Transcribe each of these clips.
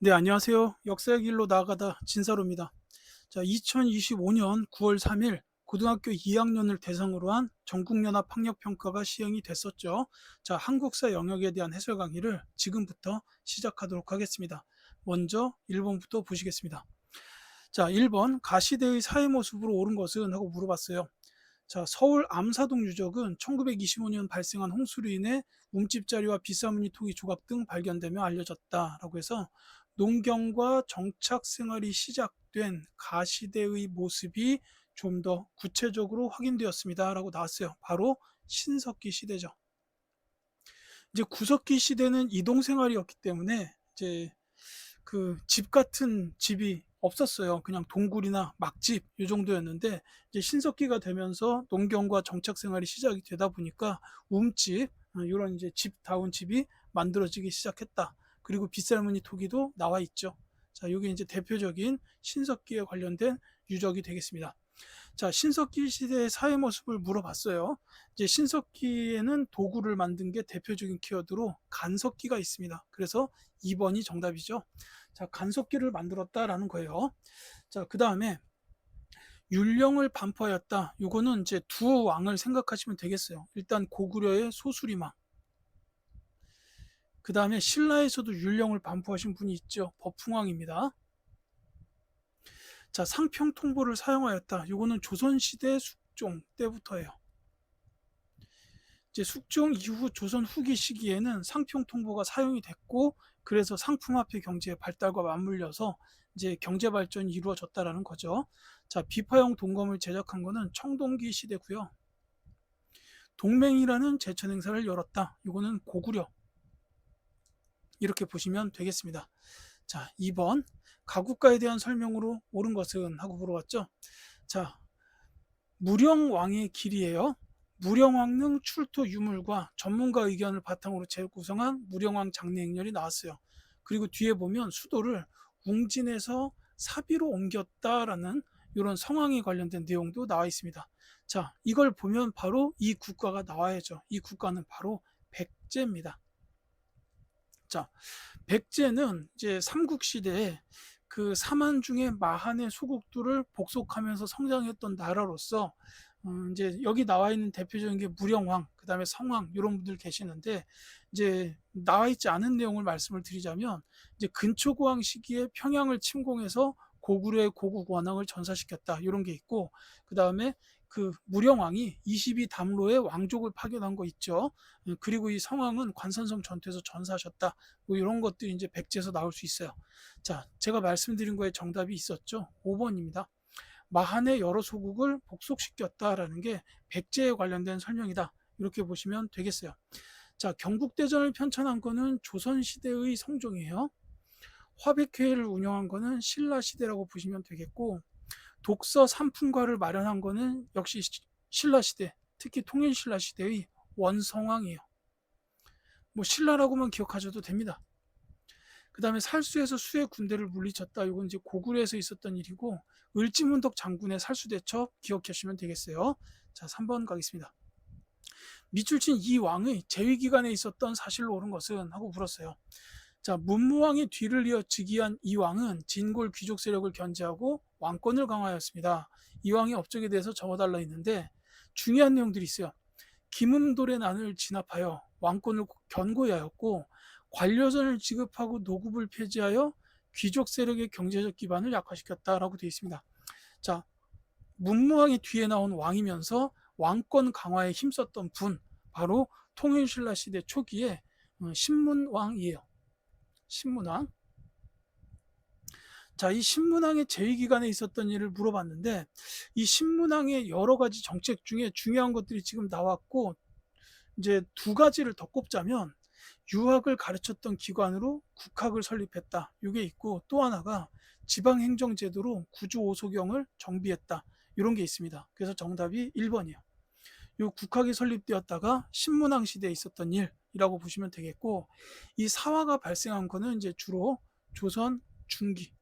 네, 안녕하세요. 역사의 길로 나아가다 진사로입니다. 자, 2025년 9월 3일 고등학교 2학년을 대상으로 한 전국연합 학력평가가 시행이 됐었죠. 자, 한국사 영역에 대한 해설 강의를 지금부터 시작하도록 하겠습니다. 먼저 1번부터 보시겠습니다. 자, 1번 가시대의 사회 모습으로 옳은 것은 하고 물어봤어요. 자, 서울 암사동 유적은 1925년 발생한 홍수로 인해 움집자리와 비싸무늬 토기 조각 등 발견되며 알려졌다라고 해서 농경과 정착 생활이 시작된 가시대의 모습이 좀 더 구체적으로 확인되었습니다라고 나왔어요. 바로 신석기 시대죠. 이제 구석기 시대는 이동 생활이었기 때문에 이제 그 집 같은 집이 없었어요. 그냥 동굴이나 막집 요 정도였는데 이제 신석기가 되면서 농경과 정착 생활이 시작이 되다 보니까 움집 요런 이제 집다운 집이 만들어지기 시작했다. 그리고 빗살무늬 토기도 나와 있죠. 자, 요게 이제 대표적인 신석기에 관련된 유적이 되겠습니다. 자, 신석기 시대의 사회 모습을 물어봤어요. 이제 신석기에는 도구를 만든 게 대표적인 키워드로 간석기가 있습니다. 그래서 2번이 정답이죠. 자, 간석기를 만들었다라는 거예요. 자, 그 다음에 율령을 반포하였다. 요거는 이제 두 왕을 생각하시면 되겠어요. 일단 고구려의 소수리망. 그 다음에 신라에서도 율령을 반포하신 분이 있죠. 법흥왕입니다. 자, 상평통보를 사용하였다. 요거는 조선시대 숙종 때부터예요. 이제 숙종 이후 조선 후기 시기에는 상평통보가 사용이 됐고 그래서 상품화폐 경제의 발달과 맞물려서 이제 경제 발전이 이루어졌다라는 거죠. 자, 비파형 동검을 제작한 거는 청동기 시대고요. 동맹이라는 제천 행사를 열었다. 이거는 고구려. 이렇게 보시면 되겠습니다. 자, 2번 가국가에 대한 설명으로 옳은 것은 하고 물어봤죠. 자, 무령왕의 길이에요. 무령왕릉 출토 유물과 전문가 의견을 바탕으로 재구성한 무령왕 장례행렬이 나왔어요. 그리고 뒤에 보면 수도를 웅진에서 사비로 옮겼다라는 이런 성황에 관련된 내용도 나와 있습니다. 자, 이걸 보면 바로 이 국가가 나와야죠. 이 국가는 바로 백제입니다. 자, 백제는 이제 삼국시대에 그 삼한중의 마한의 소국들을 복속하면서 성장했던 나라로서 이제 여기 나와 있는 대표적인 게 무령왕, 그 다음에 성왕 이런 분들 계시는데 이제 나와 있지 않은 내용을 말씀을 드리자면 이제 근초고왕 시기에 평양을 침공해서 고구려의 고국 원왕을 전사시켰다 이런 게 있고 그 다음에 그 무령왕이 22담로의 왕족을 파견한 거 있죠. 그리고 이 성왕은 관선성 전투에서 전사하셨다. 뭐 이런 것들이 이제 백제에서 나올 수 있어요. 자, 제가 말씀드린 거에 정답이 있었죠. 5번입니다. 마한의 여러 소국을 복속시켰다라는 게 백제에 관련된 설명이다. 이렇게 보시면 되겠어요. 자, 경국대전을 편찬한 거는 조선시대의 성종이에요. 화백회를 운영한 거는 신라시대라고 보시면 되겠고 독서 삼풍가를 마련한 거는 역시 신라시대, 특히 통일신라시대의 원성왕이에요. 뭐 신라라고만 기억하셔도 됩니다. 그 다음에 살수에서 수의 군대를 물리쳤다. 이건 이제 고구려에서 있었던 일이고 을지문덕 장군의 살수대첩 기억하시면 되겠어요. 자, 3번 가겠습니다. 미출친 이 왕의 재위 기간에 있었던 사실로 옳은 것은 하고 물었어요. 자, 문무왕의 뒤를 이어 즉위한 이 왕은 진골 귀족 세력을 견제하고 왕권을 강화하였습니다. 이 왕의 업적에 대해서 적어달라 했는데 중요한 내용들이 있어요. 김음돌의 난을 진압하여 왕권을 견고히 하였고 관료선을 지급하고 노급을 폐지하여 귀족 세력의 경제적 기반을 약화시켰다라고 되어 있습니다. 자, 문무왕의 뒤에 나온 왕이면서 왕권 강화에 힘썼던 분 바로 통일신라 시대 초기에 신문왕이에요. 신문왕. 자, 이 신문왕의 재위 기간에 있었던 일을 물어봤는데 이 신문왕의 여러 가지 정책 중에 중요한 것들이 지금 나왔고 이제 두 가지를 더 꼽자면 유학을 가르쳤던 기관으로 국학을 설립했다. 이게 있고 또 하나가 지방행정제도로 구조오소경을 정비했다. 이런 게 있습니다. 그래서 정답이 1번이에요. 이 국학이 설립되었다가 신문왕 시대에 있었던 일이라고 보시면 되겠고 이 사화가 발생한 거는 이제 주로 조선 중기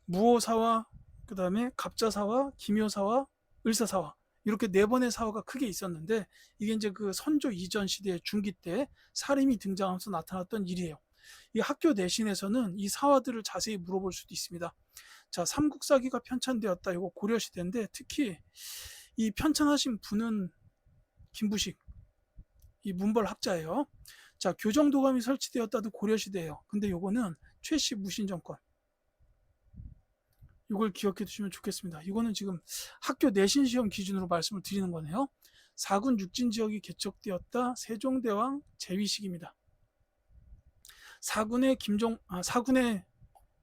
무오사화, 그 다음에 갑자사화, 기묘사화, 을사사화 이렇게 네 번의 사화가 크게 있었는데 이게 이제 그 선조 이전 시대 중기 때 사림이 등장하면서 나타났던 일이에요. 이 학교 내신에서는 이 사화들을 자세히 물어볼 수도 있습니다. 자, 삼국사기가 편찬되었다. 이거 고려시대인데 특히 이 편찬하신 분은 김부식, 이 문벌학자예요. 자, 교정도감이 설치되었다도 고려시대예요. 근데 요거는 최씨 무신정권. 이걸 기억해 두시면 좋겠습니다. 이거는 지금 학교 내신 시험 기준으로 말씀을 드리는 거네요. 사군 육진 지역이 개척되었다. 세종대왕 재위식입니다. 사군의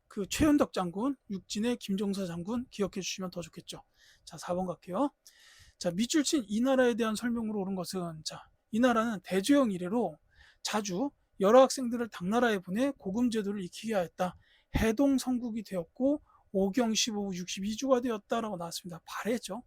그 최현덕 장군, 육진의 김종서 장군 기억해 주시면 더 좋겠죠. 자, 4번 갈게요. 자, 밑줄 친 이 나라에 대한 설명으로 옳은 것은, 자, 이 나라는 대조영 이래로 자주 여러 학생들을 당나라에 보내 고금 제도를 익히게 하였다. 해동 성국이 되었고 오경 15부 62주가 되었다라고 나왔습니다. 발해죠.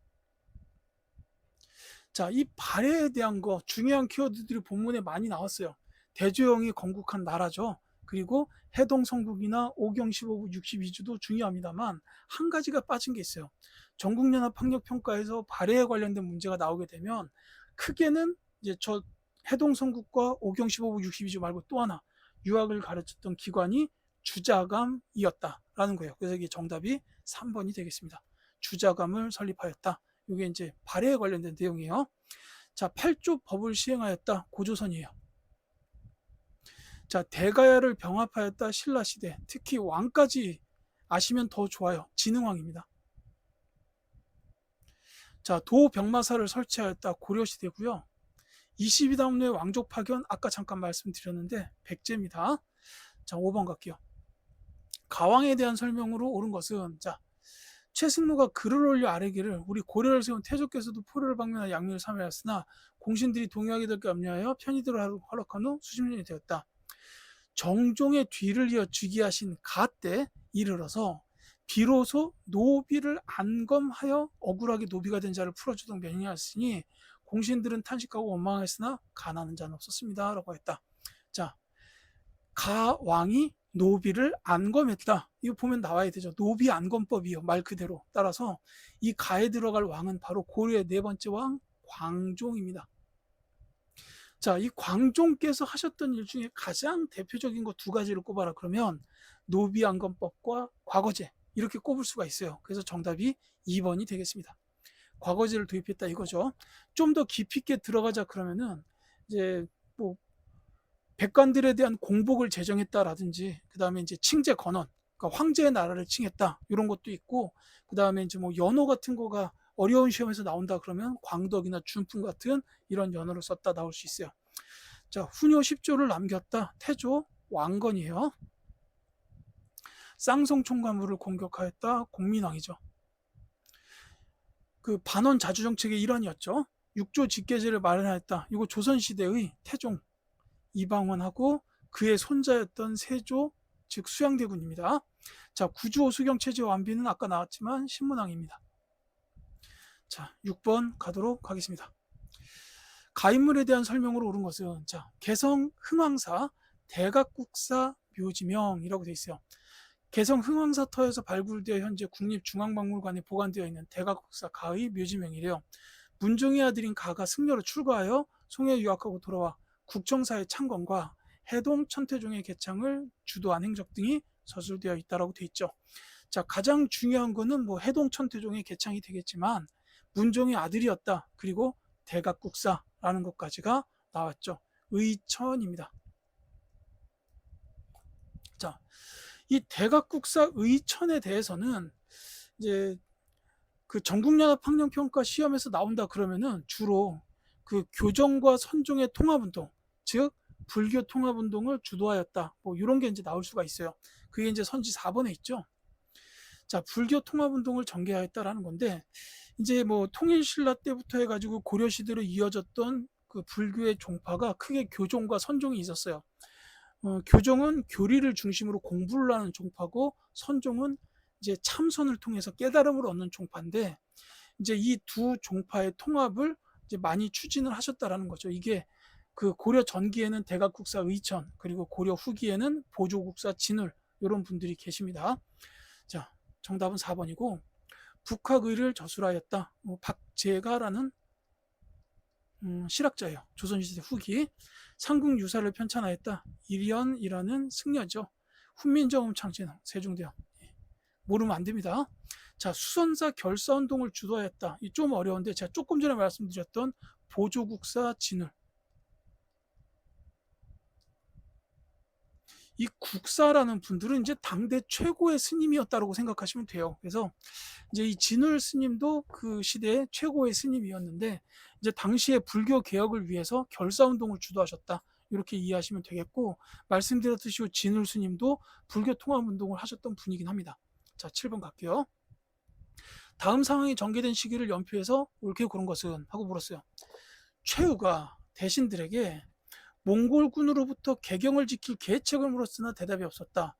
자, 이 발해에 대한 거 중요한 키워드들이 본문에 많이 나왔어요. 대조영이 건국한 나라죠. 그리고 해동 성국이나 오경 15부 62주도 중요합니다만 한 가지가 빠진 게 있어요. 전국연합학력평가에서 발해에 관련된 문제가 나오게 되면 크게는 이제 저 해동 성국과 오경 15부 62주 말고 또 하나 유학을 가르쳤던 기관이 주자감이었다라는 거예요. 그래서 이게 정답이 3번이 되겠습니다. 주자감을 설립하였다. 이게 이제 발해에 관련된 내용이에요. 자, 8조 법을 시행하였다. 고조선이에요. 자, 대가야를 병합하였다. 신라시대. 특히 왕까지 아시면 더 좋아요. 진흥왕입니다. 자, 도병마사를 설치하였다. 고려시대고요. 22단원의 왕족 파견 아까 잠깐 말씀드렸는데 백제입니다. 자, 5번 갈게요. 가왕에 대한 설명으로 옳은 것은, 자, 최승로가 글을 올려 아뢰기를 우리 고려를 세운 태조께서도 포로를 방면하여 양면을 삼하였으나 공신들이 동요하게 될 게 없냐하여 편의대로 활락한 후 수십 년이 되었다. 정종의 뒤를 이어 즉위하신 가 때 이르러서 비로소 노비를 안검하여 억울하게 노비가 된 자를 풀어주던 명령하였으니 공신들은 탄식하고 원망했으나 가난한 자는 없었습니다. 라고 했다. 자, 가 왕이 노비를 안검했다. 이거 보면 나와야 되죠. 노비 안검법이요. 말 그대로. 따라서 이 가에 들어갈 왕은 바로 고려의 네 번째 왕 광종입니다. 자, 이 광종께서 하셨던 일 중에 가장 대표적인 거 두 가지를 꼽아라. 그러면 노비 안검법과 과거제 이렇게 꼽을 수가 있어요. 그래서 정답이 2번이 되겠습니다. 과거제를 도입했다 이거죠. 좀 더 깊이 있게 들어가자 그러면은 이제 뭐 백관들에 대한 공복을 제정했다라든지 그 다음에 이제 칭제 건원, 그러니까 황제의 나라를 칭했다 이런 것도 있고 그 다음에 이제 뭐 연호 같은 거가 어려운 시험에서 나온다 그러면 광덕이나 준풍 같은 이런 연호를 썼다 나올 수 있어요. 자, 훈요 10조를 남겼다. 태조 왕건이에요. 쌍성 총관부를 공격하였다. 공민왕이죠. 그 반원 자주 정책의 일환이었죠. 6조 직계제를 마련하였다. 이거 조선시대의 태종 이방원하고 그의 손자였던 세조 즉 수양대군입니다. 자, 구주호 수경체제 완비는 아까 나왔지만 신문왕입니다. 자, 6번 가도록 하겠습니다. 가인물에 대한 설명으로 옳은 것은, 자, 개성 흥왕사 대각국사 묘지명이라고 되어 있어요. 개성 흥왕사터에서 발굴되어 현재 국립중앙박물관에 보관되어 있는 대각국사 가의 묘지명이래요. 문종의 아들인 가가 승려로 출가하여 송해에 유학하고 돌아와 국정사의 창건과 해동 천태종의 개창을 주도한 행적 등이 서술되어 있다고 되어 있죠. 자, 가장 중요한 거는 뭐 해동 천태종의 개창이 되겠지만 문종의 아들이었다. 그리고 대각국사라는 것까지가 나왔죠. 의천입니다. 자, 이 대각국사 의천에 대해서는 이제 그 전국연합학력평가 시험에서 나온다 그러면은 주로 그 교정과 선종의 통합운동, 즉 불교 통합운동을 주도하였다. 뭐 이런 게 이제 나올 수가 있어요. 그게 이제 선지 4번에 있죠. 자, 불교 통합운동을 전개하였다라는 건데 이제 뭐 통일신라 때부터 해가지고 고려시대로 이어졌던 그 불교의 종파가 크게 교종과 선종이 있었어요. 교종은 교리를 중심으로 공부를 하는 종파고 선종은 이제 참선을 통해서 깨달음을 얻는 종파인데 이제 이 두 종파의 통합을 이제 많이 추진을 하셨다라는 거죠. 이게 그 고려 전기에는 대각국사 의천 그리고 고려 후기에는 보조국사 진울 이런 분들이 계십니다. 자, 정답은 4번이고 북학의를 저술하였다. 박제가라는 실학자예요. 조선시대 후기. 삼국 유사를 편찬하였다. 일연이라는 승려죠. 훈민정음 창제는 세종대왕. 모르면 안 됩니다. 자, 수선사 결사운동을 주도하였다. 이 좀 어려운데 제가 조금 전에 말씀드렸던 보조국사 진울. 이 국사라는 분들은 이제 당대 최고의 스님이었다고 생각하시면 돼요. 그래서 이제 이 진울 스님도 그 시대의 최고의 스님이었는데 이제 당시에 불교 개혁을 위해서 결사운동을 주도하셨다. 이렇게 이해하시면 되겠고, 말씀드렸듯이 진울 스님도 불교 통합운동을 하셨던 분이긴 합니다. 자, 7번 갈게요. 다음 상황이 전개된 시기를 연표해서 옳게 고른 것은? 하고 물었어요. 최후가 대신들에게 몽골군으로부터 개경을 지킬 계책을 물었으나 대답이 없었다.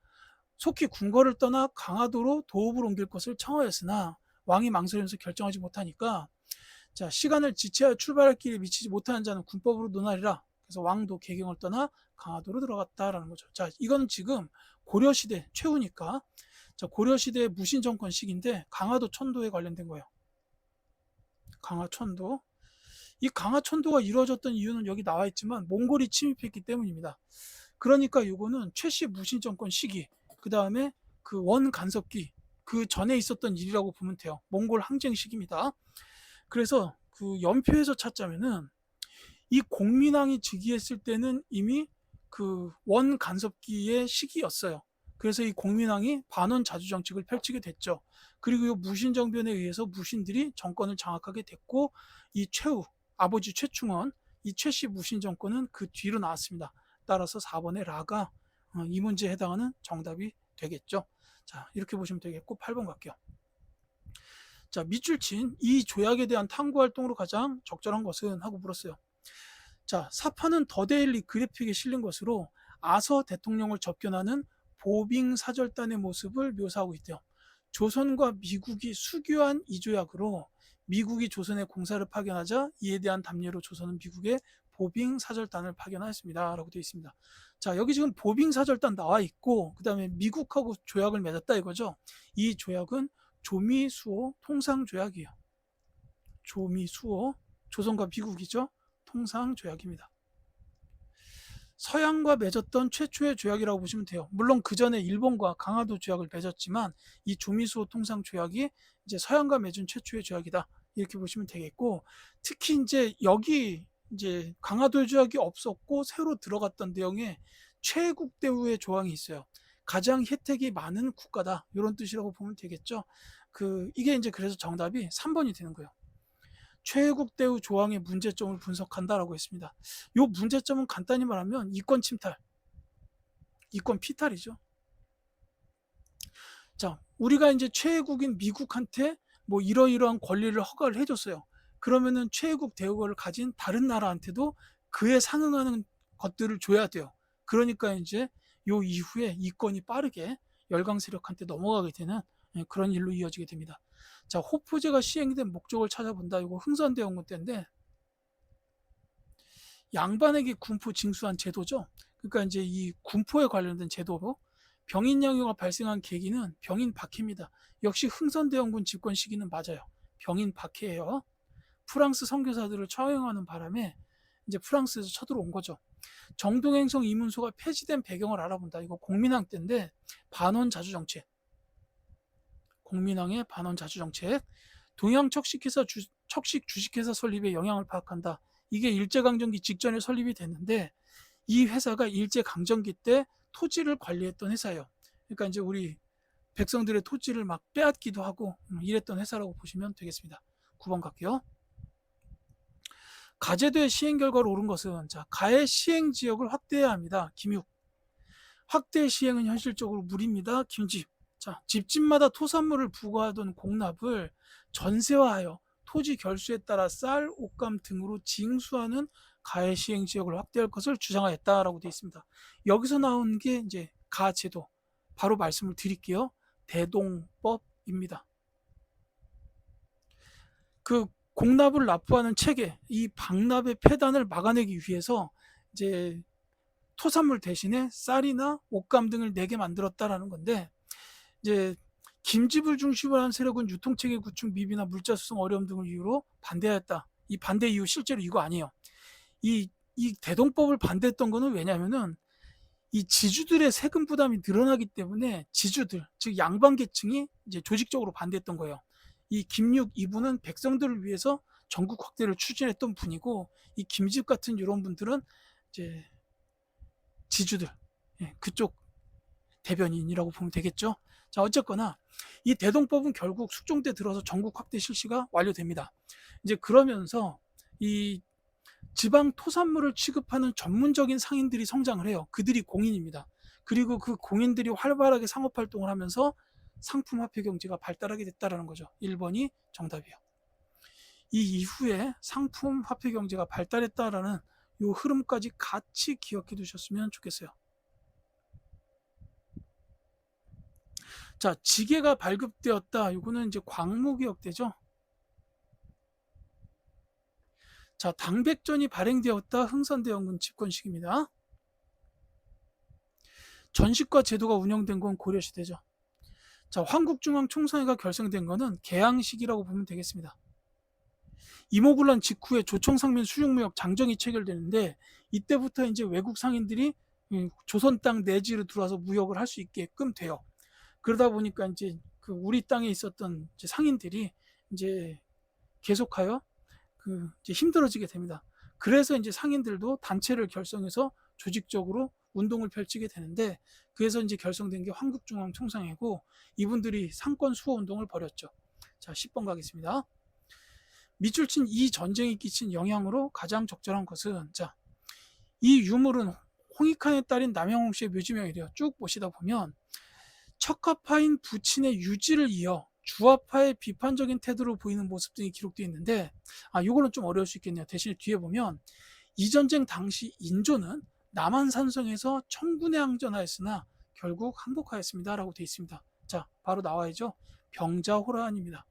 속히 궁궐을 떠나 강화도로 도읍을 옮길 것을 청하였으나 왕이 망설이면서 결정하지 못하니까, 자, 시간을 지체하여 출발할 길에 미치지 못하는 자는 군법으로 논하리라. 그래서 왕도 개경을 떠나 강화도로 들어갔다라는 거죠. 자, 이거는 지금 고려시대 최후니까, 자, 고려시대의 무신정권 시기인데 강화도 천도에 관련된 거예요. 강화천도. 이 강화천도가 이루어졌던 이유는 여기 나와 있지만 몽골이 침입했기 때문입니다. 그러니까 이거는 최씨 무신정권 시기, 그 다음에 그 원간섭기, 그 전에 있었던 일이라고 보면 돼요. 몽골 항쟁 시기입니다. 그래서 그 연표에서 찾자면은 이 공민왕이 즉위했을 때는 이미 그 원간섭기의 시기였어요. 그래서 이 공민왕이 반원 자주 정책을 펼치게 됐죠. 그리고 이 무신정변에 의해서 무신들이 정권을 장악하게 됐고, 이 최후 아버지 최충원, 이 최씨 무신정권은 그 뒤로 나왔습니다. 따라서 4번의 라가 이 문제에 해당하는 정답이 되겠죠. 자, 이렇게 보시면 되겠고, 8번 갈게요. 자, 밑줄 친 이 조약에 대한 탐구 활동으로 가장 적절한 것은? 하고 물었어요. 자, 사파는 더데일리 그래픽에 실린 것으로 아서 대통령을 접견하는 보빙 사절단의 모습을 묘사하고 있대요. 조선과 미국이 수교한 이 조약으로 미국이 조선에 공사를 파견하자 이에 대한 답례로 조선은 미국에 보빙 사절단을 파견하였습니다. 라고 되어 있습니다. 자, 여기 지금 보빙 사절단 나와 있고, 그 다음에 미국하고 조약을 맺었다 이거죠. 이 조약은 조미수호 통상조약이에요. 조미수호, 조선과 미국이죠. 통상조약입니다. 서양과 맺었던 최초의 조약이라고 보시면 돼요. 물론 그 전에 일본과 강화도 조약을 맺었지만 이 조미수호 통상 조약이 이제 서양과 맺은 최초의 조약이다. 이렇게 보시면 되겠고, 특히 이제 여기 이제 강화도 조약이 없었고 새로 들어갔던 내용에 최국 대우의 조항이 있어요. 가장 혜택이 많은 국가다. 이런 뜻이라고 보면 되겠죠. 이게 이제 그래서 정답이 3번이 되는 거예요. 최국 대우 조항의 문제점을 분석한다라고 했습니다. 이 문제점은 간단히 말하면 이권 침탈, 이권 피탈이죠. 자, 우리가 이제 최국인 미국한테 뭐 이러이러한 권리를 허가를 해줬어요. 그러면은 최국 대우를 가진 다른 나라한테도 그에 상응하는 것들을 줘야 돼요. 그러니까 이제 요 이후에 이권이 빠르게 열강 세력한테 넘어가게 되는 그런 일로 이어지게 됩니다. 자, 호프제가 시행된 목적을 찾아본다. 이거 흥선대원군 때인데 양반에게 군포 징수한 제도죠. 그러니까 이제 이 군포에 관련된 제도로 병인 양요가 발생한 계기는 병인 박해입니다. 역시 흥선대원군 집권 시기는 맞아요. 병인 박해예요. 프랑스 선교사들을 처형하는 바람에 이제 프랑스에서 쳐들어온 거죠. 정동행성 이문소가 폐지된 배경을 알아본다. 이거 공민왕 때인데 반원 자주 정책. 공민왕의 반원 자주 정책. 동양 척식 주식회사 설립에 영향을 파악한다. 이게 일제강점기 직전에 설립이 됐는데 이 회사가 일제강점기 때 토지를 관리했던 회사예요. 그러니까 이제 우리 백성들의 토지를 막 빼앗기도 하고 이랬던 회사라고 보시면 되겠습니다. 9번 갈게요. 가제도의 시행 결과로 옳은 것은? 자, 가의 시행 지역을 확대해야 합니다. 김육. 확대 시행은 현실적으로 무리입니다. 김집. 자, 집집마다 토산물을 부과하던 공납을 전세화하여 토지 결수에 따라 쌀, 옷감 등으로 징수하는 가해 시행 지역을 확대할 것을 주장하였다라고 되어 있습니다. 여기서 나온 게 이제 가제도. 바로 말씀을 드릴게요. 대동법입니다. 그 공납을 납부하는 체계, 이 방납의 폐단을 막아내기 위해서 이제 토산물 대신에 쌀이나 옷감 등을 내게 만들었다라는 건데, 이제 김집을 중심으로 한 세력은 유통체계 구축 미비나 물자 수송 어려움 등을 이유로 반대하였다. 이 반대 이유 실제로 이거 아니에요. 이 대동법을 반대했던 거는 왜냐면은 이 지주들의 세금 부담이 늘어나기 때문에 지주들, 즉 양반 계층이 이제 조직적으로 반대했던 거예요. 이 김육 이분은 백성들을 위해서 전국 확대를 추진했던 분이고, 이 김집 같은 이런 분들은 이제 지주들, 그쪽 대변인이라고 보면 되겠죠. 자, 어쨌거나 이 대동법은 결국 숙종 때 들어서 전국 확대 실시가 완료됩니다. 이제 그러면서 이 지방 토산물을 취급하는 전문적인 상인들이 성장을 해요. 그들이 공인입니다. 그리고 그 공인들이 활발하게 상업 활동을 하면서 상품 화폐 경제가 발달하게 됐다라는 거죠. 1번이 정답이에요. 이 이후에 상품 화폐 경제가 발달했다라는 이 흐름까지 같이 기억해 두셨으면 좋겠어요. 자, 지게가 발급되었다. 이거는 이제 광무기역대죠. 자, 당백전이 발행되었다. 흥선대원군 집권식입니다. 전시과 제도가 운영된 건 고려시대죠. 자, 황국중앙총선회가 결성된 거는 개항식이라고 보면 되겠습니다. 이모군란 직후에 조청상면 수용무역 장정이 체결되는데, 이때부터 이제 외국 상인들이 조선 땅 내지로 들어와서 무역을 할 수 있게끔 돼요. 그러다 보니까 이제 그 우리 땅에 있었던 이제 상인들이 이제 계속하여 이제 힘들어지게 됩니다. 그래서 이제 상인들도 단체를 결성해서 조직적으로 운동을 펼치게 되는데, 그래서 이제 결성된 게 황국중앙총상회고, 이분들이 상권 수호 운동을 벌였죠. 자, 10번 가겠습니다. 밑줄 친 이 전쟁이 끼친 영향으로 가장 적절한 것은, 자, 이 유물은 홍익한의 딸인 남영홍 씨의 묘지명이래요. 쭉 보시다 보면 척화파인 부친의 유지를 이어 주화파의 비판적인 태도를 보이는 모습 등이 기록되어 있는데, 이거는 좀 어려울 수 있겠네요. 대신에 뒤에 보면 이 전쟁 당시 인조는 남한산성에서 청군에 항전하였으나 결국 항복하였습니다 라고 되어 있습니다. 자, 바로 나와야죠. 병자호란입니다.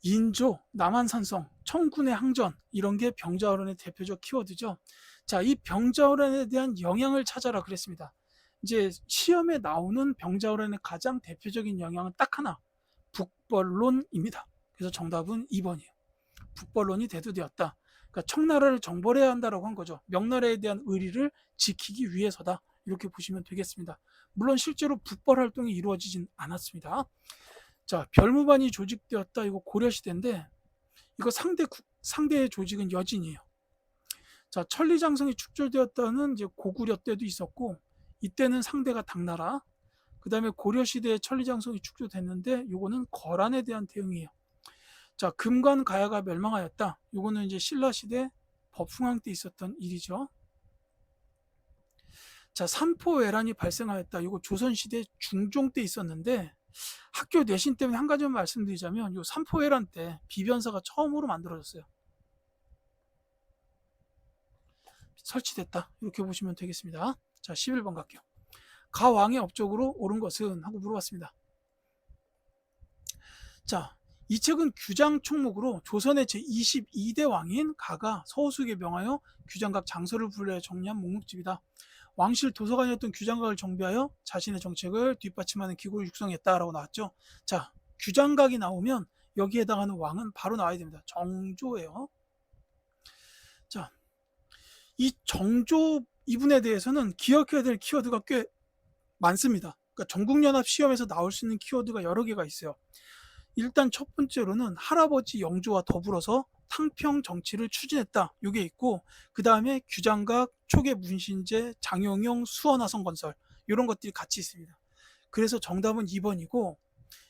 인조, 남한산성, 청군의 항전, 이런 게 병자호란의 대표적 키워드죠. 자, 이 병자호란에 대한 영향을 찾아라 그랬습니다. 이제 시험에 나오는 병자호란의 가장 대표적인 영향은 딱 하나, 북벌론입니다. 그래서 정답은 2번이에요. 북벌론이 대두되었다. 그러니까 청나라를 정벌해야 한다라고 한 거죠. 명나라에 대한 의리를 지키기 위해서다. 이렇게 보시면 되겠습니다. 물론 실제로 북벌 활동이 이루어지진 않았습니다. 자, 별무반이 조직되었다. 이거 고려시대인데, 이거 상대의 조직은 여진이에요. 자, 천리장성이 축조되었다는 이제 고구려 때도 있었고, 이때는 상대가 당나라. 그 다음에 고려시대에 천리장성이 축조됐는데, 요거는 거란에 대한 대응이에요. 자, 금관가야가 멸망하였다. 요거는 이제 신라시대 법흥왕 때 있었던 일이죠. 자, 삼포외란이 발생하였다. 요거 조선시대 중종 때 있었는데, 학교 내신 때문에 한 가지만 말씀드리자면, 요 삼포외란 때 비변사가 처음으로 만들어졌어요. 설치됐다. 이렇게 보시면 되겠습니다. 자, 11번 갈게요. 가왕의 업적으로 옳은 것은? 하고 물어봤습니다. 자, 이 책은 규장 총목으로 조선의 제22대 왕인 가가 서우수에게 명하여 규장각 장서를 분류하여 정리한 목록집이다. 왕실 도서관이었던 규장각을 정비하여 자신의 정책을 뒷받침하는 기구를 육성했다라고 나왔죠. 자, 규장각이 나오면 여기에 해당하는 왕은 바로 나와야 됩니다. 정조예요. 자, 이 정조 이분에 대해서는 기억해야 될 키워드가 꽤 많습니다. 그러니까 전국연합 시험에서 나올 수 있는 키워드가 여러 개가 있어요. 일단 첫 번째로는 할아버지 영조와 더불어서 탕평 정치를 추진했다. 이게 있고, 그 다음에 규장각, 초계 문신제, 장영용, 수원화성 건설, 이런 것들이 같이 있습니다. 그래서 정답은 2번이고,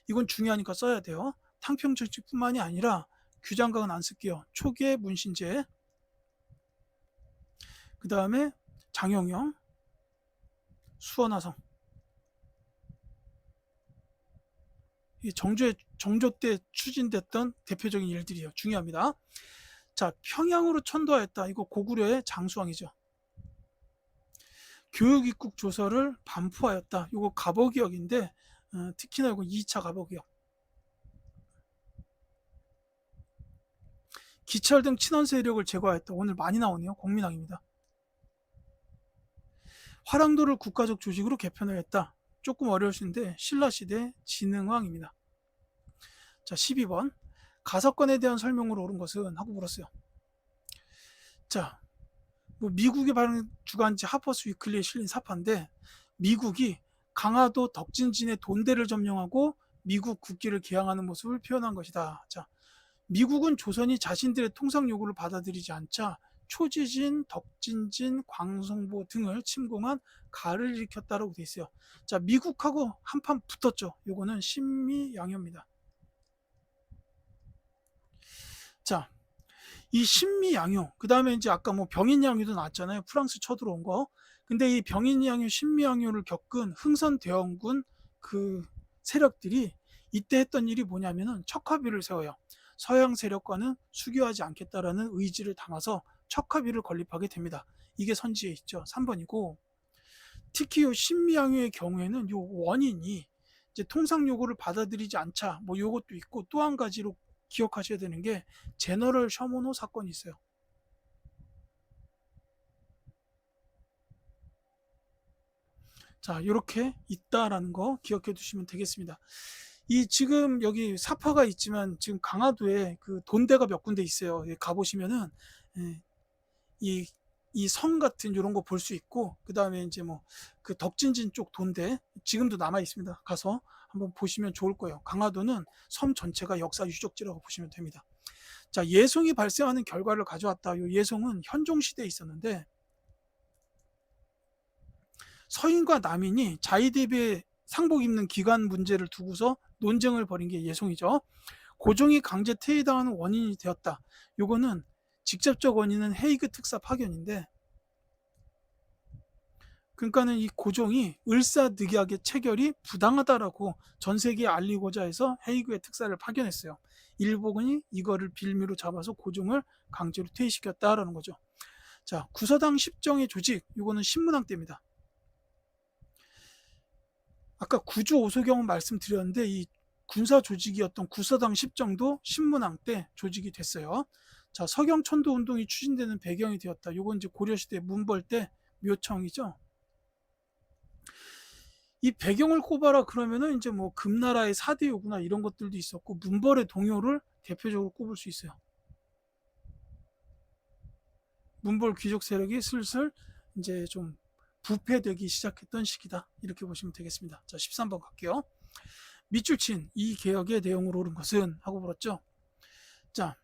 이건 중요하니까 써야 돼요. 탕평 정치뿐만이 아니라 규장각은 안 쓸게요. 초계 문신제, 그 다음에 장영용, 수원화성. 정조 때 추진됐던 대표적인 일들이에요. 중요합니다. 자, 평양으로 천도하였다. 이거 고구려의 장수왕이죠. 교육입국 조서를 반포하였다. 이거 갑오기역인데, 특히나 이거 2차 갑오기역. 기철 등 친원 세력을 제거하였다. 오늘 많이 나오네요. 공민왕입니다. 화랑도를 국가적 조직으로 개편하였다. 조금 어려우신데 신라시대 진흥왕입니다. 자, 12번. 가석권에 대한 설명으로 옳은 것은 하고 물었어요. 자, 뭐 미국의 발행 주간지 하퍼스 위클리에 실린 사파인데 미국이 강화도 덕진진의 돈대를 점령하고 미국 국기를 개항하는 모습을 표현한 것이다. 자, 미국은 조선이 자신들의 통상 요구를 받아들이지 않자 초지진, 덕진진, 광송보 등을 침공한 가를 일으켰다라고 돼 있어요. 자, 미국하고 한판 붙었죠. 요거는 신미양요입니다. 자, 이 신미양요, 그 다음에 이제 아까 뭐 병인양요도 나왔잖아요. 프랑스 쳐들어온 거. 근데 이 병인양요, 신미양요를 겪은 흥선대원군 그 세력들이 이때 했던 일이 뭐냐면은 척화비를 세워요. 서양 세력과는 수교하지 않겠다라는 의지를 담아서 척화비를 건립하게 됩니다. 이게 선지에 있죠. 3번이고 특히 요 신미양요의 경우에는 요 원인이 이제 통상 요구를 받아들이지 않자 뭐 요것도 있고 또 한 가지로 기억하셔야 되는 게 제너럴 셔먼호 사건이 있어요. 자, 이렇게 있다라는 거 기억해 두시면 되겠습니다. 이 지금 여기 사파가 있지만 지금 강화도에 그 돈대가 몇 군데 있어요. 가보시면은 예, 이 성 같은 이런 거 볼 수 있고 그 다음에 이제 뭐 그 덕진진 쪽 돈대 지금도 남아 있습니다. 가서 한번 보시면 좋을 거예요. 강화도는 섬 전체가 역사 유적지라고 보시면 됩니다. 자, 예송이 발생하는 결과를 가져왔다. 이 예송은 현종 시대에 있었는데 서인과 남인이 자위대비에 상복 입는 기간 문제를 두고서 논쟁을 벌인 게 예송이죠. 고종이 강제 퇴위당하는 원인이 되었다. 요거는 직접적 원인은 헤이그 특사 파견인데 그러니까는 이 고종이 을사늑약의 체결이 부당하다라고 전 세계에 알리고자 해서 헤이그의 특사를 파견했어요. 일본이 이거를 빌미로 잡아서 고종을 강제로 퇴위시켰다라는 거죠. 자, 구서당 십정의 조직, 이거는 신문왕 때입니다. 아까 구주 오소경은 말씀드렸는데 이 군사 조직이었던 구서당 십정도 신문왕 때 조직이 됐어요. 자, 서경천도 운동이 추진되는 배경이 되었다. 요건 이제 고려시대 문벌 때 묘청이죠. 이 배경을 꼽아라 그러면은 이제 뭐 금나라의 사대요구나 이런 것들도 있었고 문벌의 동요를 대표적으로 꼽을 수 있어요. 문벌 귀족 세력이 슬슬 이제 좀 부패되기 시작했던 시기다. 이렇게 보시면 되겠습니다. 자, 13번 갈게요. 밑줄친 이 개혁의 내용으로 옳은 것은 하고 물었죠. 자,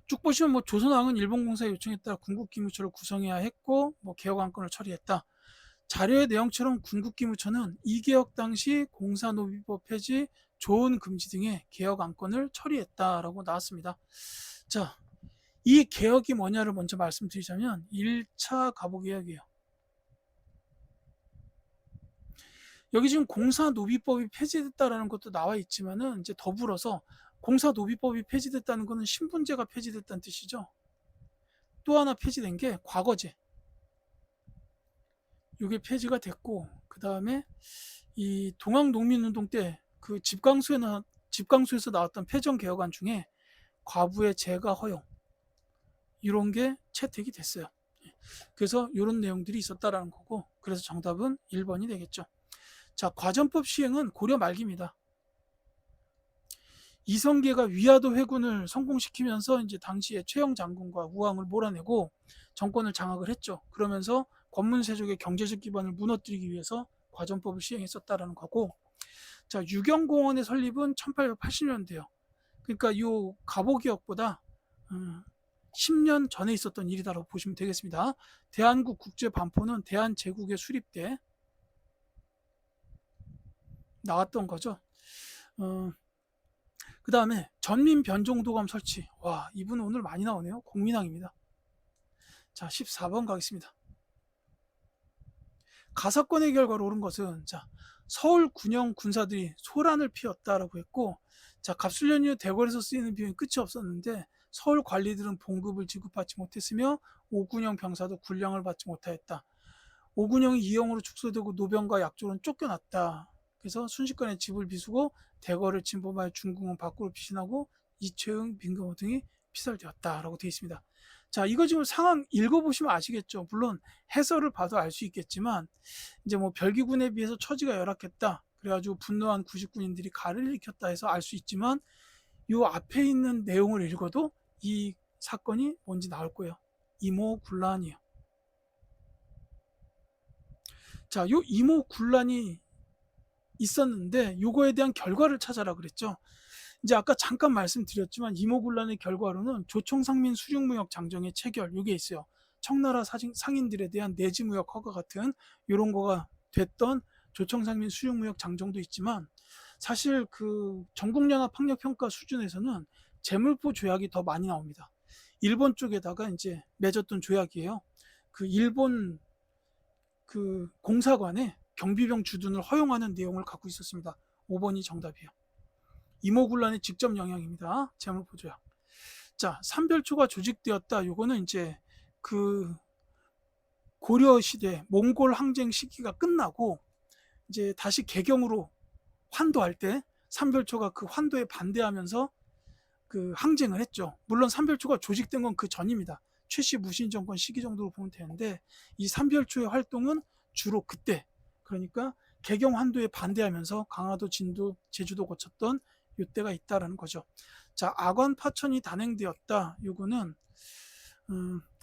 쭉 보시면 뭐 조선왕은 일본공사에 요청에 따라 군국기무처를 구성해야 했고 뭐 개혁안건을 처리했다. 자료의 내용처럼 군국기무처는 이개혁 당시 공사노비법 폐지, 조언 금지 등의 개혁 안건을 처리했다라고 나왔습니다. 자, 이 개혁이 뭐냐를 먼저 말씀드리자면 1차 가보개혁이에요. 여기 지금 공사노비법이 폐지됐다라는 것도 나와 있지만은 이제 더불어서 공사노비법이 폐지됐다는 것은 신분제가 폐지됐다는 뜻이죠. 또 하나 폐지된 게 과거제. 이게 폐지가 됐고 그 다음에 이 동학농민운동 때 그 집강수에서 나왔던 패전개혁안 중에 과부의 재가 허용 이런 게 채택이 됐어요. 그래서 이런 내용들이 있었다라는 거고 그래서 정답은 1번이 되겠죠. 자, 과전법 시행은 고려 말기입니다. 이성계가 위화도 회군을 성공시키면서 이제 당시에 최영 장군과 우왕을 몰아내고 정권을 장악을 했죠. 그러면서 권문세족의 경제적 기반을 무너뜨리기 위해서 과전법을 시행했었다라는 거고, 자, 유경공원의 설립은 1880년대요. 그러니까 이 가보기역보다 10년 전에 있었던 일이다라고 보시면 되겠습니다. 대한국 국제반포는 대한제국의 수립 때 나왔던 거죠. 그 다음에 전민변종도감 설치. 와, 이분 오늘 많이 나오네요. 공민왕입니다. 자, 14번 가겠습니다. 가사건의 결과로 옳은 것은 자, 서울 군영 군사들이 소란을 피웠다라고 했고, 자, 갑술년 이후 대궐에서 쓰이는 비용이 끝이 없었는데 서울 관리들은 봉급을 지급받지 못했으며 오군영 병사도 군량을 받지 못하였다. 오군영이 이영으로 축소되고 노병과 약조는 쫓겨났다. 그래서 순식간에 집을 비수고 대궐을 침범하여 중궁은 밖으로 피신하고 이채응, 민경호 등이 피살되었다라고 되어 있습니다. 자, 이거 지금 상황 읽어보시면 아시겠죠. 물론 해설을 봐도 알 수 있겠지만 이제 뭐 별기군에 비해서 처지가 열악했다. 그래가지고 분노한 구식군인들이 가를 일으켰다 해서 알 수 있지만 요 앞에 있는 내용을 읽어도 이 사건이 뭔지 나올 거예요. 이모군란이에요. 자, 요 이모군란이 있었는데 요거에 대한 결과를 찾아라 그랬죠. 이제 아까 잠깐 말씀드렸지만 이모군란의 결과로는 조총상민 수륙무역 장정의 체결 요게 있어요. 청나라 상인들에 대한 내지무역 허가 같은 요런 거가 됐던 조총상민 수륙무역 장정도 있지만 사실 그 전국연합학력평가 수준에서는 재물포 조약이 더 많이 나옵니다. 일본 쪽에다가 이제 맺었던 조약이에요. 그 일본 그 공사관에 경비병 주둔을 허용하는 내용을 갖고 있었습니다. 5번이 정답이에요. 이모군란의 직접 영향입니다. 재물포 조약. 자, 삼별초가 조직되었다. 요거는 이제 그 고려 시대 몽골 항쟁 시기가 끝나고 이제 다시 개경으로 환도할 때 삼별초가 그 환도에 반대하면서 그 항쟁을 했죠. 물론 삼별초가 조직된 건 그 전입니다. 최씨 무신 정권 시기 정도로 보면 되는데 이 삼별초의 활동은 주로 그때 그러니까 개경 환도에 반대하면서 강화도, 진도, 제주도 거쳤던 이때가 있다라는 거죠. 자, 악원 파천이 단행되었다. 요거는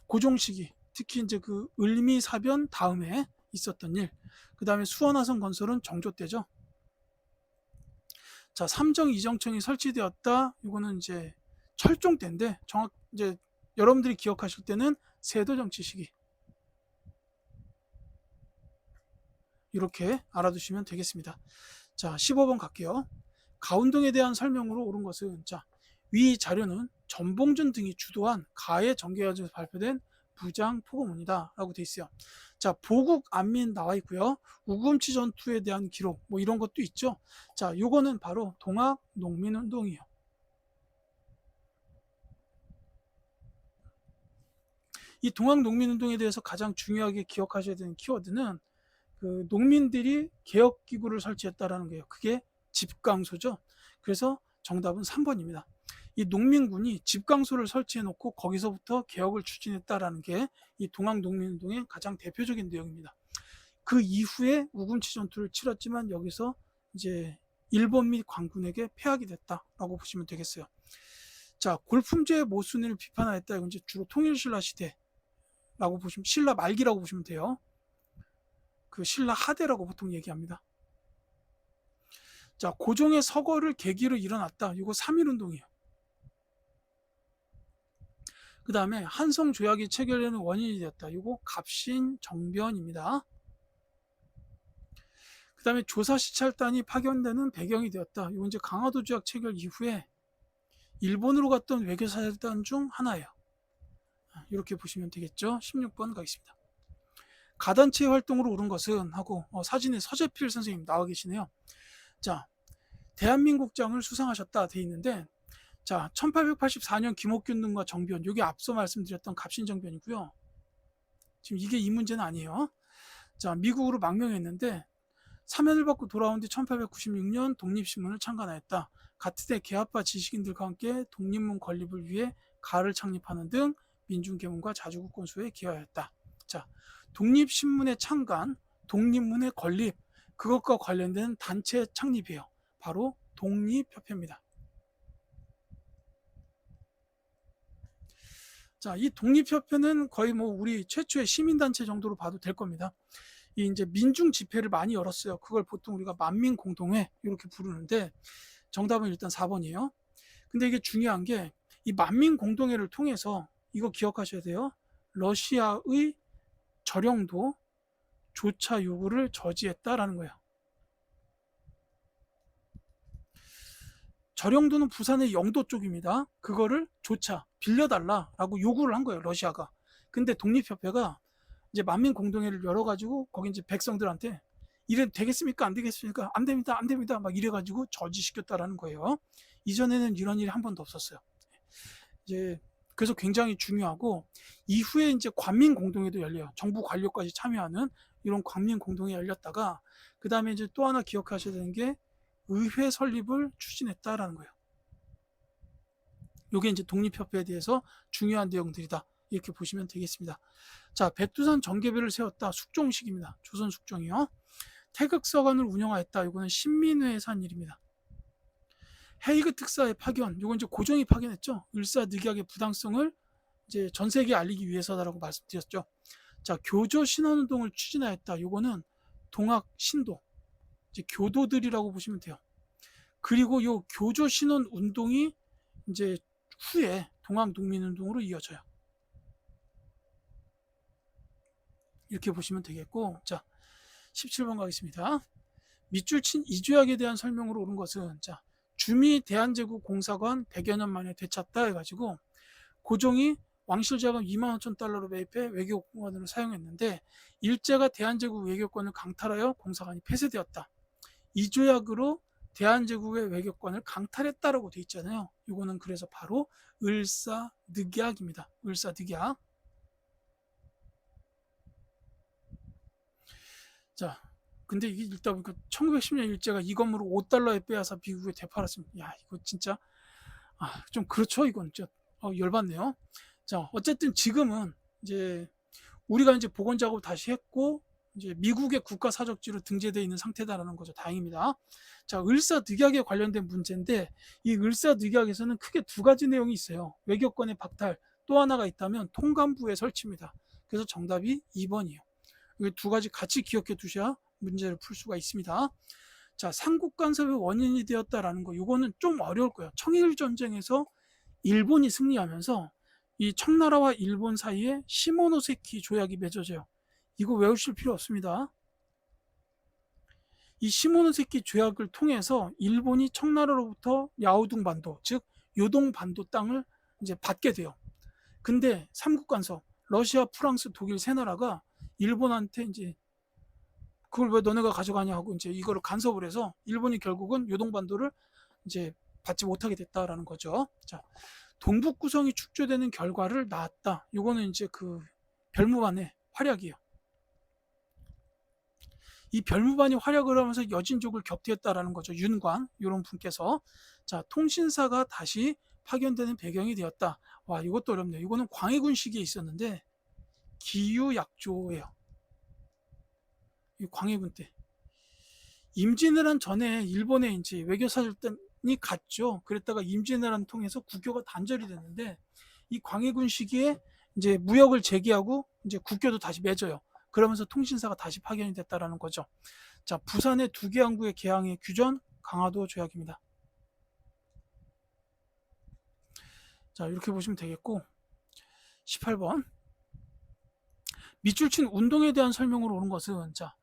고종 시기 특히 이제 그 을미사변 다음에 있었던 일. 그 다음에 수원화성 건설은 정조 때죠. 자, 삼정 이정청이 설치되었다. 이거는 이제 철종 때인데 정확 이제 여러분들이 기억하실 때는 세도 정치 시기. 이렇게 알아두시면 되겠습니다. 자, 15번 갈게요. 가운동에 대한 설명으로 옳은 것은 자, 위 자료는 전봉준 등이 주도한 가해 정계여에서 발표된 부장 포고문이다 라고 돼 있어요. 자, 보국 안민 나와 있고요. 우금치 전투에 대한 기록 뭐 이런 것도 있죠. 자, 요거는 바로 동학 농민운동이에요. 이 동학 농민운동에 대해서 가장 중요하게 기억하셔야 되는 키워드는 그 농민들이 개혁기구를 설치했다라는 거예요. 그게 집강소죠. 그래서 정답은 3번입니다. 이 농민군이 집강소를 설치해놓고 거기서부터 개혁을 추진했다라는 게 이 동학농민운동의 가장 대표적인 내용입니다. 그 이후에 우금치 전투를 치렀지만 여기서 이제 일본 및 광군에게 패하게 됐다라고 보시면 되겠어요. 자, 골품제의 모순을 비판하였다. 이건 이제 주로 통일신라 시대라고 보시면 신라 말기라고 보시면 돼요. 그 신라 하대라고 보통 얘기합니다. 자, 고종의 서거를 계기로 일어났다. 이거 3.1운동이에요. 그 다음에 한성조약이 체결되는 원인이 되었다. 이거 갑신정변입니다. 그 다음에 조사시찰단이 파견되는 배경이 되었다. 이건 이제 강화도 조약 체결 이후에 일본으로 갔던 외교사절단 중 하나예요. 이렇게 보시면 되겠죠. 16번 가겠습니다. 가단체 활동으로 옳은 것은 하고 사진에 서재필 선생님 나와 계시네요. 자, 대한민국장을 수상하셨다 돼 있는데 자, 1884년 김옥균 등과 정변, 이게 앞서 말씀드렸던 갑신정변이고요. 지금 이게 이 문제는 아니에요. 자, 미국으로 망명했는데 사면을 받고 돌아온 뒤 1896년 독립신문을 창간하였다. 같은 해 개화파 지식인들과 함께 독립문 건립을 위해 가를 창립하는 등 민중개문과 자주국 건수에 기여하였다. 자, 독립신문의 창간, 독립문의 건립, 그것과 관련된 단체 창립이에요. 바로 독립협회입니다. 자, 이 독립협회는 거의 뭐 우리 최초의 시민단체 정도로 봐도 될 겁니다. 이 이제 민중 집회를 많이 열었어요. 그걸 보통 우리가 만민공동회 이렇게 부르는데 정답은 일단 4번이에요. 근데 이게 중요한 게 이 만민공동회를 통해서 이거 기억하셔야 돼요. 러시아의 저령도 조차 요구를 저지했다라는 거예요. 저령도는 부산의 영도 쪽입니다. 그거를 조차 빌려달라라고 요구를 한 거예요. 러시아가. 근데 독립협회가 이제 만민공동회를 열어가지고 거기 이제 백성들한테 이래 되겠습니까? 안 되겠습니까? 안 됩니다. 안 됩니다. 막 이래가지고 저지시켰다라는 거예요. 이전에는 이런 일이 한 번도 없었어요. 이제 그래서 굉장히 중요하고 이후에 이제 관민공동회도 열려요. 정부 관료까지 참여하는 이런 관민공동회 열렸다가 그 다음에 이제 또 하나 기억하셔야 되는 게 의회 설립을 추진했다라는 거예요. 이게 이제 독립협회에 대해서 중요한 내용들이다. 이렇게 보시면 되겠습니다. 자, 백두산 정계배를 세웠다. 숙종식입니다. 조선 숙종이요. 태극서관을 운영하였다. 이거는 신민회에서 한 일입니다. 헤이그 특사의 파견, 요건 이제 고종이 파견했죠. 을사늑약의 부당성을 이제 전 세계에 알리기 위해서다라고 말씀드렸죠. 자, 교조 신원운동을 추진하였다. 요거는 동학 신도, 이제 교도들이라고 보시면 돼요. 그리고 요 교조 신원 운동이 이제 후에 동학 농민운동으로 이어져요. 이렇게 보시면 되겠고, 자, 17번 가겠습니다. 밑줄 친 이조약에 대한 설명으로 옳은 것은, 자, 주미 대한제국 공사관 100여 년 만에 되찾다 해가지고 고종이 왕실자금 25,000달러로 매입해 외교공관으로 사용했는데 일제가 대한제국 외교권을 강탈하여 공사관이 폐쇄되었다. 이 조약으로 대한제국의 외교권을 강탈했다라고 돼 있잖아요. 이거는 그래서 바로 을사늑약입니다. 을사늑약. 자, 근데 이게 읽다 보니까 1910년 일제가 이 건물을 5달러에 빼앗아 미국에 되팔았습니다. 야, 이거 진짜 좀 그렇죠. 이건 진짜 열받네요. 자, 어쨌든 지금은 이제 우리가 이제 복원 작업을 다시 했고 이제 미국의 국가 사적지로 등재되어 있는 상태다라는 거죠. 다행입니다. 자, 을사늑약에 관련된 문제인데 이 을사늑약에서는 크게 두 가지 내용이 있어요. 외교권의 박탈, 또 하나가 있다면 통감부의 설치입니다. 그래서 정답이 2번이에요. 이 두 가지 같이 기억해 두셔야 문제를 풀 수가 있습니다. 자, 삼국 간섭의 원인이 되었다라는 거, 이거는 좀 어려울 거예요. 청일 전쟁에서 일본이 승리하면서 이 청나라와 일본 사이에 시모노세키 조약이 맺어져요. 이거 외우실 필요 없습니다. 이 시모노세키 조약을 통해서 일본이 청나라로부터 야오둥 반도, 즉 요동 반도 땅을 이제 받게 돼요. 근데 삼국 간섭, 러시아, 프랑스, 독일 세 나라가 일본한테 이제 그걸 왜 너네가 가져가냐 하고 이제 이거를 간섭을 해서 일본이 결국은 요동 반도를 이제 받지 못하게 됐다라는 거죠. 자, 동북 구성이 축조되는 결과를 낳았다. 이거는 이제 그 별무반의 활약이에요. 이 별무반이 활약을 하면서 여진족을 격퇴했다라는 거죠. 윤관 이런 분께서. 자, 통신사가 다시 파견되는 배경이 되었다. 와, 이것도 어렵네요. 이거는 광해군 시기에 있었는데 기유약조예요. 이 광해군 때. 임진왜란 전에 일본에 이제 외교사절단이 갔죠. 그랬다가 임진왜란 통해서 국교가 단절이 됐는데 이 광해군 시기에 이제 무역을 재개하고 이제 국교도 다시 맺어요. 그러면서 통신사가 다시 파견이 됐다라는 거죠. 자, 부산의 두 개 항구의 개항의 규전 강화도 조약입니다. 자, 이렇게 보시면 되겠고 18번 밑줄 친 운동에 대한 설명으로 옳은 것은, 자,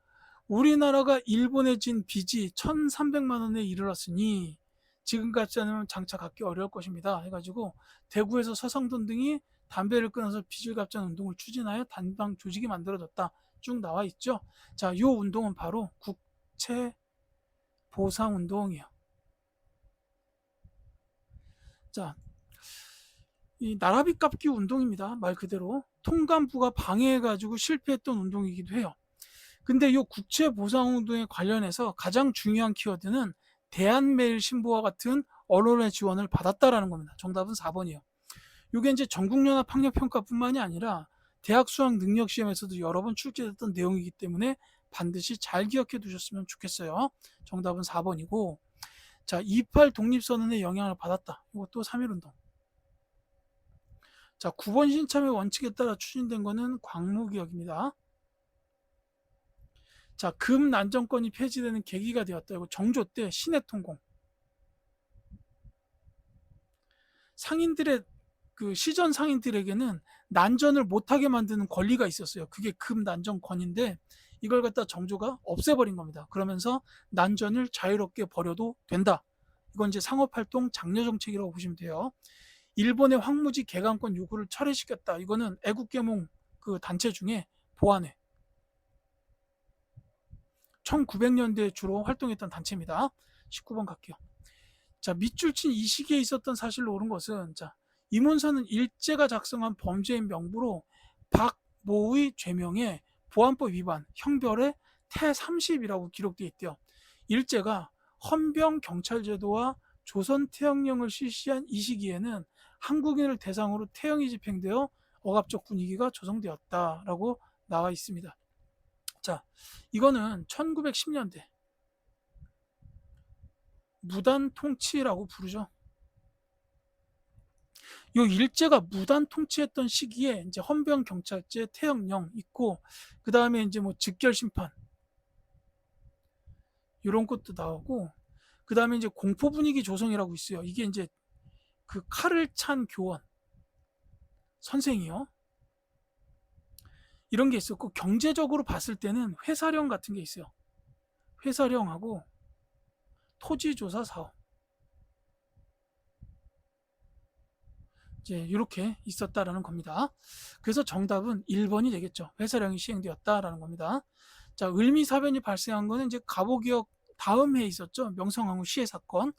우리나라가 일본에 진 빚이 1,300만 원에 이르렀으니 지금 같지 않으면 장차 갚기 어려울 것입니다. 해가지고 대구에서 서성돈 등이 담배를 끊어서 빚을 갚자는 운동을 추진하여 단방 조직이 만들어졌다. 쭉 나와 있죠. 자, 이 운동은 바로 국채 보상 운동이에요. 자, 이 나라빚 갚기 운동입니다. 말 그대로 통감부가 방해해가지고 실패했던 운동이기도 해요. 근데 이 국채 보상 운동에 관련해서 가장 중요한 키워드는 대한매일신보와 같은 언론의 지원을 받았다라는 겁니다. 정답은 4번이에요. 이게 이제 전국연합 학력평가뿐만이 아니라 대학 수학 능력 시험에서도 여러 번 출제됐던 내용이기 때문에 반드시 잘 기억해 두셨으면 좋겠어요. 정답은 4번이고, 자, 28 독립선언의 영향을 받았다. 이것도 3.1운동. 자, 9번 신참의 원칙에 따라 추진된 것은 광무기역입니다. 자, 금난정권이 폐지되는 계기가 되었다. 이거 정조 때 신해통공. 상인들의 그 시전 상인들에게는 난전을 못하게 만드는 권리가 있었어요. 그게 금난정권인데 이걸 갖다 정조가 없애버린 겁니다. 그러면서 난전을 자유롭게 벌여도 된다. 이건 이제 상업활동 장려 정책이라고 보시면 돼요. 일본의 황무지 개간권 요구를 철회시켰다. 이거는 애국계몽 그 단체 중에 보안회. 1900년대에 주로 활동했던 단체입니다. 19번 갈게요. 자, 밑줄 친 이 시기에 있었던 사실로 옳은 것은, 자, 이 문서는 일제가 작성한 범죄인 명부로 박모의 죄명에 보안법 위반, 형별의 태30이라고 기록되어 있대요. 일제가 헌병 경찰제도와 조선 태형령을 실시한 이 시기에는 한국인을 대상으로 태형이 집행되어 억압적 분위기가 조성되었다라고 나와 있습니다. 자, 이거는 1910년대 무단 통치라고 부르죠. 요 일제가 무단 통치했던 시기에 이제 헌병 경찰제 태형령 있고, 그 다음에 이제 뭐 즉결 심판 이런 것도 나오고, 그 다음에 이제 공포 분위기 조성이라고 있어요. 이게 이제 그 칼을 찬 교원 선생이요. 이런 게 있었고, 경제적으로 봤을 때는 회사령 같은 게 있어요. 회사령하고 토지조사 사업 이제 이렇게 있었다라는 겁니다. 그래서 정답은 1번이 되겠죠. 회사령이 시행되었다라는 겁니다. 자, 을미사변이 발생한 거는 이제 갑오기역 다음 해에 있었죠. 명성황후 시해 사건.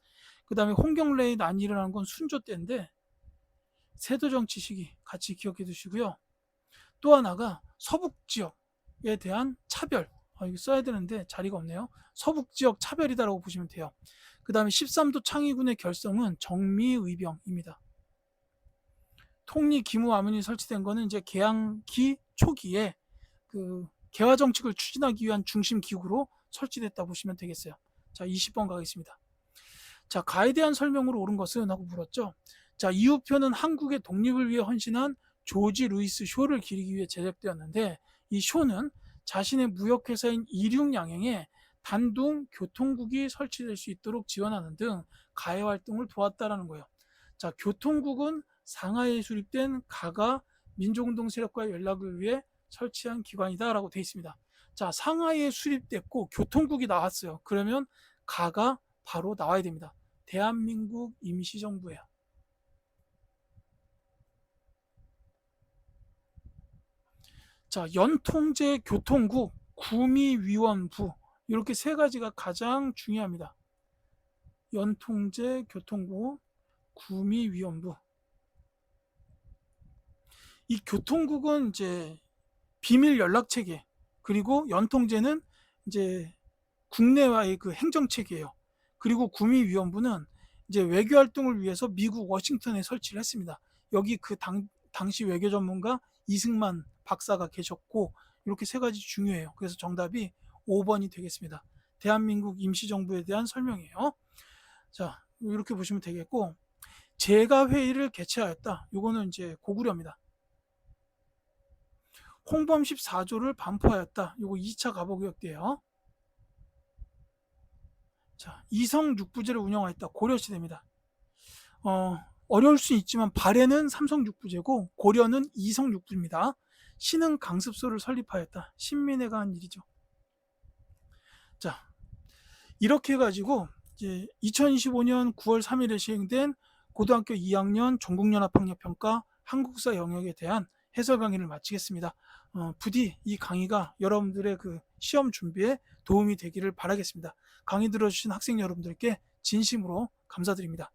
그 다음에 홍경래의 난이 일어난 건 순조 때인데, 세도 정치 시기 같이 기억해 두시고요. 또 하나가 서북 지역에 대한 차별. 이거 써야 되는데 자리가 없네요. 서북 지역 차별이다라고 보시면 돼요. 그 다음에 13도 창의군의 결성은 정미의병입니다. 통리 기무 아문이 설치된 거는 이제 개항기 초기에 그 개화 정책을 추진하기 위한 중심 기구로 설치됐다 보시면 되겠어요. 자, 20번 가겠습니다. 자, 가에 대한 설명으로 옳은 것은 하고 물었죠. 자, 이 우표는 한국의 독립을 위해 헌신한 조지 루이스 쇼를 기리기 위해 제작되었는데, 이 쇼는 자신의 무역회사인 이륙양행에 단둥 교통국이 설치될 수 있도록 지원하는 등 가해 활동을 도왔다라는 거예요. 자, 교통국은 상하이에 수립된 가가 민족운동 세력과의 연락을 위해 설치한 기관이다라고 되어 있습니다. 자, 상하이에 수립됐고 교통국이 나왔어요. 그러면 가가 바로 나와야 됩니다. 대한민국 임시정부예요. 자, 연통제 교통국, 구미위원부 이렇게 세 가지가 가장 중요합니다. 연통제 교통국, 구미위원부. 이 교통국은 이제 비밀 연락 체계, 그리고 연통제는 이제 국내와의 그 행정 체계예요. 그리고 구미위원부는 이제 외교 활동을 위해서 미국 워싱턴에 설치를 했습니다. 여기 그 당시 외교 전문가 이승만 박사가 계셨고, 이렇게 세 가지 중요해요. 그래서 정답이 5번이 되겠습니다. 대한민국 임시정부에 대한 설명이에요. 자, 이렇게 보시면 되겠고, 제가 회의를 개최하였다. 이거는 이제 고구려입니다. 홍범 14조를 반포하였다. 이거 2차 갑오기역 때예요. 자, 이성 육부제를 운영하였다. 고려시대입니다. 어려울 수 있지만 발해는 삼성 육부제고 고려는 이성 육부입니다. 신흥 강습소를 설립하였다. 신민회가 한 일이죠. 자, 이렇게 해가지고 이제 2025년 9월 3일에 시행된 고등학교 2학년 전국연합학력평가 한국사 영역에 대한 해설 강의를 마치겠습니다. 부디 이 강의가 여러분들의 그 시험 준비에 도움이 되기를 바라겠습니다. 강의 들어주신 학생 여러분들께 진심으로 감사드립니다.